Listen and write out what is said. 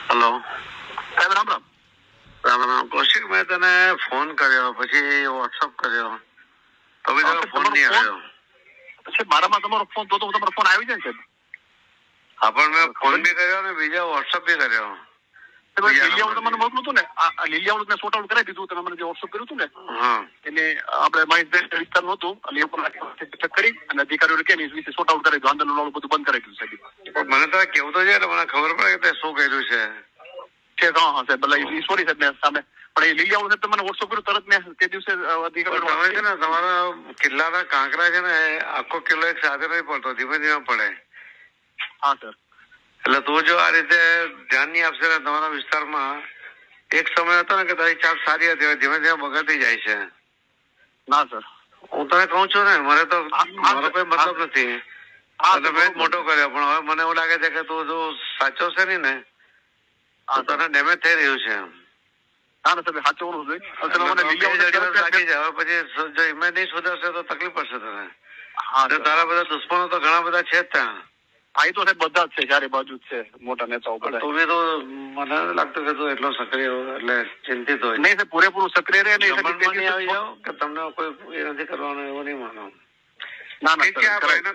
Hello સાહેબ રામ રામ. રામ રામ. કૌશિક, મેં તને ફોન કર્યો, પછી વોટ્સઅપ કર્યો, તો બી તારો ફોન નહીં આવ્યો. પછી મારામાં તમારો ફોન તો તમારો ફોન આવી જાય સાહેબ. હા, પણ મેં ફોન બી કર્યો ને બીજા વોટ્સઅપ બી કર્યો. લીલિયાવાળું તમને મોકલું હતું ને, આ લીલિયાવાળું મેં સોર્ટ આઉટ કરાવી દીધું. તમે મને જે વોટ્સઅપ કર્યું હતું ને, હા, એને આપણે મહેશભાઈ વિસ્તારનું હતું એટલે એ પણ ચેક કરી અને અધિકારીઓને કે એ વિશે સોર્ટ આઉટ કરી દીધું. આંદોલન વાળું બધું બંધ કરી દીધું સાહેબ. મને તારે કેવું તો છે એટલે મને ખબર પડે કે તે શું કર્યું છે. હા હા સાહેબ, એટલે સોરી સાહેબ મેં સામે, પણ એ લીલિયાવાળું સાહેબ તમને વોટ્સઅપ કર્યું તરત મેં તે દિવસે અધિકારીઓ. તમે છે ને તમારા કિલ્લાના કાંકરા છે ને આખો કિલ્લો એક સાથે નહીં પડતો, ધીમે ધીમે પડે. હા સર. એટલે તું જો આ રીતે ધ્યાન નહીં આપશે ને તમારા વિસ્તારમાં, એક સમય હતો ને કે તારી ચાપ સારી હતી, ધીમે ધીમે બગડતી જાય છે. ના સર, હું તને કઉ છું ને, મને તો મારો કોઈ મતલબ નથી. મેં મોટો કર્યો, પણ હવે મને એવું લાગે છે કે તું જો સાચો છે ને તો તને ડેમેજ થઈ રહ્યું છે. ના ના સાહેબ, સાચવવાનું જોઈએ. લાગી જાય. હવે પછી જો ઇમેજ નહીં સુધરશે તો તકલીફ પડશે તને. તારા બધા દુશ્મનો તો ઘણા બધા છે જ ત્યાં. આ તો સાહેબ બધા જ છે, ચારે બાજુ જ છે, મોટા નેતાઓ બધા. તું બી તો મને નથી લાગતું કે તું એટલો સક્રિય એટલે ચિંતિત હોય. નહીં સાહેબ, પૂરેપૂરું સક્રિય રહે નહીં આવી જાવ કે તમને કોઈ એ નથી કરવાનું એવું નહીં માનો. ના ના.